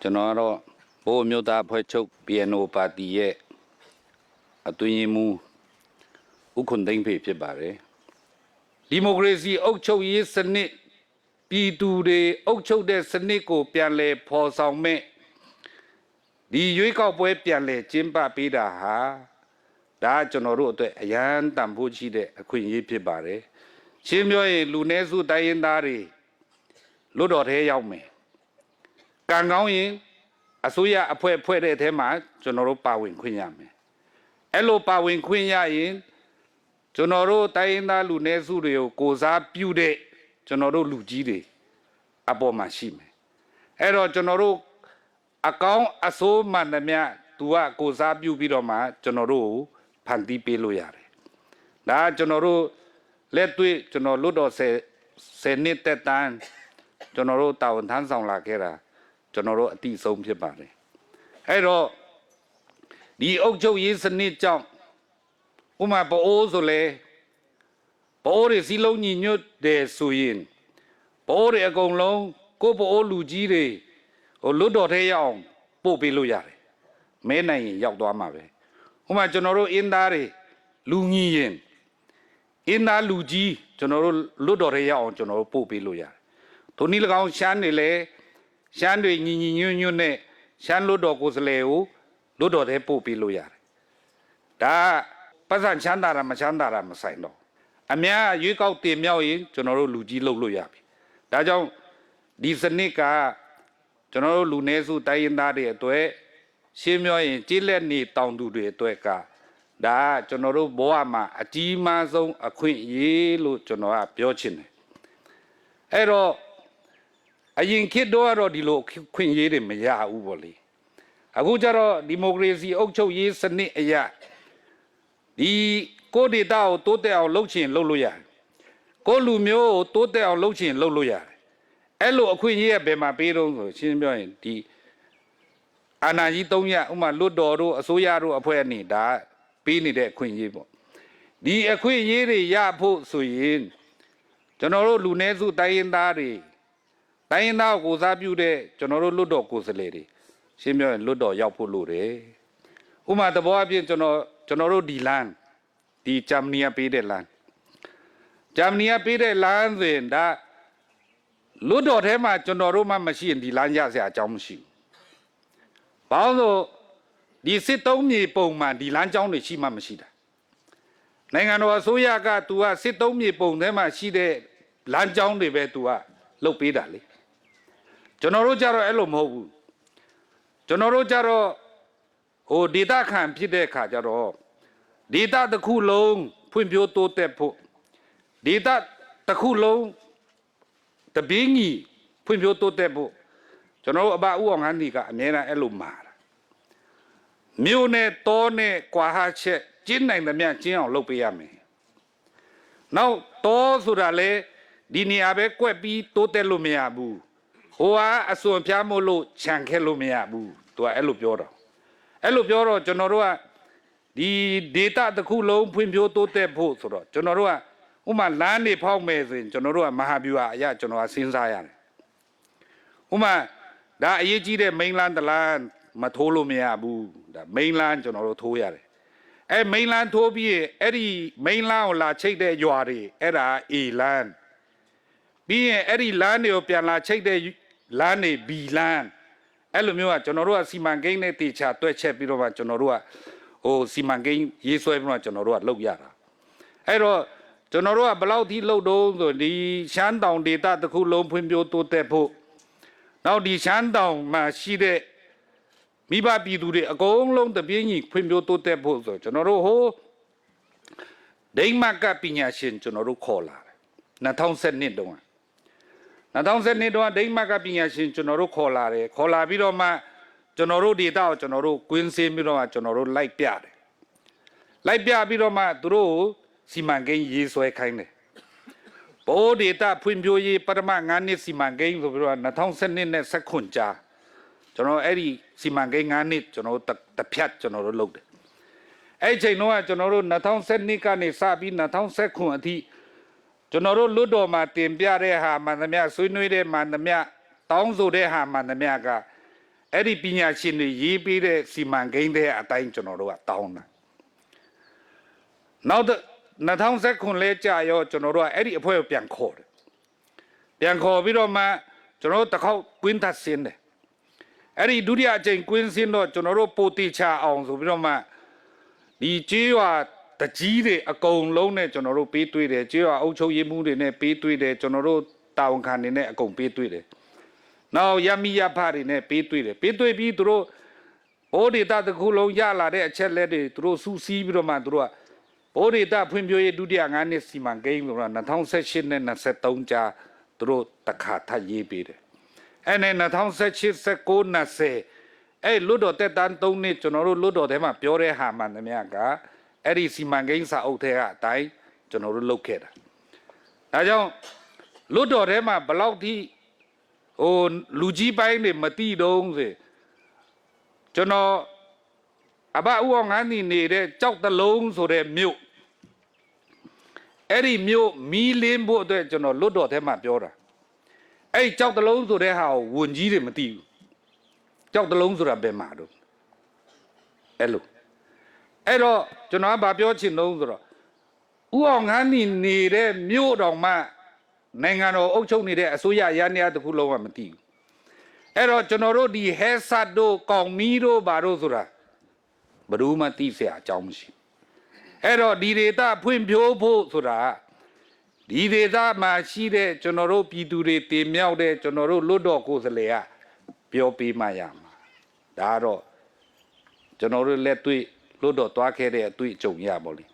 ကျွန်တော်ကတော့ဘိုးမျိုးသားဖွဲ့ချုပ် PNO ပါတီရဲ့အတွင်းရေးမှူးဦးခွန်သိန်းဖေဖြစ်ပါတယ်ဒီမိုကရေစီအုပ်ချုပ်ရေးစနစ်ပြည်သူတွေအုပ်ချုပ်တဲ့စနစ်ကိုပြန်လည်ဖော်ဆောင်မဲ့ဒီရွေးကောက်ပွဲပြန်လည်ကျင်းပပေးတာဟာဒါကျွန်တော်တို့အတွက်အရန်တန်ဖိုးရှိတဲ့အခွင့်အရေးဖြစ်ပါတယ်ရှင်းပြောရင်လူနည်းစုတိုင်းရင်းသားတွေလွတ်တော်ထဲရောက်မယ်ကံကောင်းရင်အစိုးရအဖွဲ့တဲ့အထဲမှာကျွန်တော်တို့ပါဝင်ခွင့်ရမယ်အဲ့လိုပါဝင်ခွင့်ရရင်ကျွန်တော်တို့တိုင်းရင်းသားလူနည်းစုတွေကိုကိုစားပြုတဲ့ကျွန်တော်တို့လူကြီးတွေအပေါ်မှာရှိမယ်အဲ့တော့ကျွန်တော်တို့အကောင်းအဆိုးမှန်သမျှသူကကိုစားပြုပြီးတော့မှကျွန်တော်တို့ဖန်တီးပေးလို့ရတယ်ဒါကျွန်တော်တို့လက်တွေ့ကျွန်တော်လွတ်တော်ဆယ်နှစ်တက်တန်းကျွန်တော်တို့တာဝန်ထမ်းဆောင်လာခဲ့တာကျွန်တော်တို့အတိဆုံးဖြစ်ပါတယ်အဲ့တော့ဒီအုပ်ချုပ်ရေးစနစ်ကြောင့်ဥမာပအိုးဆိုလေပအိုးတွေစီလုံးညီညွတ်တယ်ဆိုရင်ပအိုးတွေအကုန်လုံးကိုပအိုးလူကြီးတွေလွတ်တော်ထဲရောက်အောင်ပို့ပေးလို့ရတယ်မဲနိုင်ရင်ရောက်သွားမှာပဲဥမာကျွန်တော်တို့အင်းသားတွေလူညီရင်အင်းသားလူကြီးကျွန်တော်တို့လွတ်တော်ထဲရောက်အောင်ကျွန်တော်တို့ပို့ပေးလို့ရတယ်ထိုနည်း၎င်းရှမ်းတွေလည်းရှမ်းတွေညီညွတ်ညွတ်နဲ့ရှမ်းလွတ်တော်ကိုယ်စားလှယ်ကိုလွတ်တော်ထဲပို့ပေးလို့ရတယ်ဒါပတ်စံချမ်းသာတာမချမ်းသာတာမဆိုင်တော့အများရွေးကောက်တင်မြောက်ရင်ကျွန်တော်တို့လူကြီးလုပ်လို့ရပြီဒါကြောင့်ဒီစနစ်ကကျွန်တော်တို့လူနည်းစုတိုင်းရင်းသားတွေအတွက်ရှင်းပြောရင်ကြေးလက်နေတောင်သူတွေအတွက်ကဒါကျွန်တော်တို့ဘဝမှာအကြီးမားဆုံးအခွင့်အရေးလို့ကျွန်တော်ကပြောချင်တယ်အဲ့တော့အရင်ခေတ်တော့ကတော့ဒီလိုခွင့်ရေးတွေမရဘူးပေါ့လေအခုကျတော့ဒီမိုကရေစီအုပ်ချုပ်ရေးစနစ်အရာဒီကိုဒေတာကိုတိုးတက်အောင်လုပ်ချင်လုပ်လို့ရတယ်ကိုလူမျိုးကိုတိုးတက်အောင်လုပ်ချင်လုပ်လို့ရတယ်အဲ့လိုအခွင့်အရေးကဘယ်မှာပေးတော့ဆိုရှင်းပြောရင်ဒီအာဏာကြီး၃ရပ်ဥမာလွတ်တော်တို့အစိုးရတို့အဖွဲ့အနေဒါပေးနေတဲ့အခွင့်အရေးပေါ့ဒီအခွင့်အရေးတွေရဖို့ဆိုရင်ကျွန်တော်တို့လူနည်းစုတိုင်းရင်းသားတွေတိုင်းရင်းသားကိုစားပြုတဲ့ကျွန်တော်တို့လွတ်တော်ကိုယ်စားလှယ်တွေရှင်းပြောရင်လွတ်တော်ရောက်ဖို့လိုတယ်ဥမာသဘောအပြင်ကျွန်တော်တို့ဒီလမ်းဒီဂျာမနီကပေးတဲ့လမ်းဂျာမနီကပေးတဲ့လမ်းဆိုရင်ဒါလွတ်တော်ထဲမှာကျွန်တော်တို့မှမရှိရင်ဒီလမ်းရစရာအကြောင်းမရှိဘူးဘာလို့ဒီစစ်သုံးမြေပုံမှန်ဒီလမ်းကြောင်းတွေရှိမှမရှိတာနိုင်ငံတော်အစိုးရကသူကစစ်သုံးမြေပုံထဲမှာရှိတဲ့လမ်းကြောင်းတွေပဲသူကလုပ်ပေးတာလေကျွန်တော်တို့ကြတော့အဲ့လိုမဟုတ်ဘူးကျွန်တော်တို့ကြတော့ဒေတာခံဖြစ်တဲ့အခါကြတော့ဒေတာတစ်ခုလုံးဖွံ့ဖြိုးတိုးတက်ဖို့ဒေတာတစ်ခုလုံးတပင်းကြီးဖွံ့ဖြိုးတိုးတက်ဖို့ကျွန်တော်တို့အဘဦးအောင်ဟန်းဒီကအများအားအဲ့လိုမှာတာမြို့နဲ့တောနဲ့ကွာဟချက်ကျင်းနိုင်သမျှကျင်းအောင်လုပ်ပေးရမယ်နောက်တောဆိုတာလေဒီနေရာပဲကွက်ပြီးတိုးတက်လို့မရဘူးဟိုကအစွန်ဖျားမို့လို့ခြံခဲ့လို့မရဘူးသူကအဲ့လိုပြောတော့အဲ့လိုပြောတော့ကျွန်တော်တို့ကဒီဒေတာတစ်ခုလုံးဖွံ့ဖြိုးတိုးတက်ဖို့ဆိုတော့ကျွန်တော်တို့ကဥမာလမ်းနေဖောက်မယ်ဆိုရင်ကျွန်တော်တို့ကမဟာဗျူဟာအရာကျွန်တော်ကစဉ်းစားရတယ်ဥမာဒါအရေးကြီးတဲ့မိန်းလန်းတလားမထိုးလို့မရဘူးဒါမိန်းလန်းကျွန်တော်တို့ထိုးရတယ်အဲ့မိန်းလန်းထိုးပြီးအဲ့ဒီမိန်းလန်းကိုလာချိတ်တဲ့ရွာတွေအဲ့ဒါအေလန်းပြီးရင်အဲ့ဒီလမ်းတွေကိုပြန်လာချိတ်တဲ့လမ်းတွေဘီလန်းအဲ့လိုမျိုးကကျွန်တော်တို့ကစီမံကိန်းနဲ့တေချာတွက်ချက်ပြီးတော့မှကျွန်တော်တို့ကစီမံကိန်းရေးဆွဲပြီးတော့ကျွန်တော်တို့ကလုပ်ရတာအဲ့တော့ကျွန်တော်တို့ကဘယ်လောက်ထိလုပ်တော့ဆိုဒီရှမ်းတောင်ဒေသတစ်ခုလုံးဖွံ့ဖြိုးတိုးတက်ဖို့နောက်ဒီရှမ်းတောင်မှာရှိတဲ့မိဘပြည်သူတွေအကုန်လုံးတပြင်းကြီးဖွံ့ဖြိုးတိုးတက်ဖို့ဆိုကျွန်တော်တို့ဒိမကပညာရှင်ကျွန်တော်တို့ခေါ်လာတယ်2012တုန်းက2012တုန်းကဒိမကပညာရှင်ကျွန်တော်တို့ခေါ်လာတယ်ခေါ်လာပြီးတော့မှကျွန်တော်တို့ဒေတာကိုကျွန်တော်တို့ကွင်းစင်းပြီးတော့မှကျွန်တော်တို့လိုက်ပြတယ်လိုက်ပြပြီးတော့မှသူတို့စီမံကိန်းရေးဆွဲခိုင်းတယ်ဘိုးဒေတာဖွံ့ဖြိုးရေးပထမ9နှစ်စီမံကိန်းဆိုပြီးတော့2012နဲ့19ကြာကျွန်တော်အဲ့ဒီစီမံကိန်း9နှစ်ကျွန်တော်တို့တစ်ဖြတ်ကျွန်တော်တို့လုပ်တယ်အဲ့ချိန်တော့ကျွန်တော်တို့2012ကနေစပြီး2019အထိကျွန်တော်တို့လွတ်တော်မှာတင်ပြတဲ့ဟာမှန်သမျှဆွေးနွေးတဲ့မှန်သမျှတောင်းဆိုတဲ့ဟာမှန်သမျှက အဲ့ဒီပညာရှင်တွေရေးပေးတဲ့စီမံကိန်းတဲ့အတိုင်းကျွန်တော်တို့ကတောင်းတာနောက်2019လဲကြာရောကျွန်တော်တို့ကအဲ့ဒီအဖွဲ့ကိုပြန်ခေါ်တယ်ပြန်ခေါ်ပြီးတော့မှကျွန်တော်တို့တစ်ခေါက်ကွင်းထပ်ဆင်းတယ်အဲ့ဒီဒုတိယအကြိမ်ကွင်းဆင်းတော့ကျွန်တော်တို့ပိုတီချအောင်ဆိုပြီးတော့မှဒီကြေးရွာတကြီးတွေအကုန်လုံးနဲ့ကျွန်တော်တို့ပေးတွေ့တယ်ကြေးရွာအုပ်ချုပ်ရေးမှုတွေနဲ့ပေးတွေ့တယ်ကျွန်တော်တို့တာဝန်ခံတွေနဲ့အကုန်ပေးတွေ့တယ်နောက်ရမီရဖတွေနဲ့ပေးတွေ့တယ်ပေးတွေ့ပြီးသူတို့ဘိုးဒေတာတစ်ခုလုံးရလာတဲ့အချက်လက်တွေသူတို့စူးစီးပြီးတော့မှသူတို့ကဘိုးဒေတာဖွံ့ဖြိုးရေးဒုတိယ9နှစ်စီမံကိန်းဆိုတာ2018နဲ့23ကြာသူတို့တစ်ခါထပ်ရေးပေးတယ်အဲ့နဲ့2018 19 20အဲ့လွတ်တော်တက်တန်း3နှစ်ကျွန်တော်တို့လွတ်တော်ထဲမှာပြောတဲ့ဟာမှန်သမျှကအဲ့ဒီစီမံကိန်းစာအုပ်ထဲကအတိုင်းကျွန်တော်တို့လုပ်ခဲ့တာဒါကြောင့်လွတ်တော်ထဲမှာဘလောက်ထိဟိုလူကြီးပိုင်းတွေမတိတုံးစေကျွန်တော်အဘဦးအောင်ငန်းနေနေတဲ့ကြောက်တလုံးဆိုတဲ့မြို့အဲ့ဒီမြို့မီးလင်းဖို့အတွက်ကျွန်တော်လွတ်တော်ထဲမှာပြောတာအဲ့ကြောက်တလုံးဆိုတဲ့ဟာကိုဝန်ကြီးတွေမသိဘူးကြောက်တလုံးဆိုတာဘယ်မှာတော့အဲ့လိုအဲ့တော့ကျွန်တော်ကပြောချင်တော့ဆိုတော့ဦးအောင်ငန်းနေတဲ့မြို့တော်မှနိုင်ငံတော်အုပ်ချုပ်နေတဲ့အစိုးရရန်ရတစ်ခုလုံးကမသိဘူးအဲ့တော့ကျွန်တော်တို့ဒီဟဲဆတ်တို့ကောင်မီတို့ဘာတို့ဆိုတာဘယ်သူမှသိเสียအကြောင်းမရှိအဲ့တော့ဒီဒေသဖွံ့ဖြိုးဖို့ဆိုတာဒီဒေသမှာရှိတဲ့ကျွန်တော်တို့ပြည်သူတွေတင်မြောက်တဲ့ကျွန်တော်တို့လွတ်တော်ကိုယ်စားလှယ်ကပြောပေးမှရမှာဒါတော့ကျွန်တော်တို့လက်တွေ့လွတ်တော်သွားခဲ့တဲ့အတွေ့အကြုံရပါလိမ့်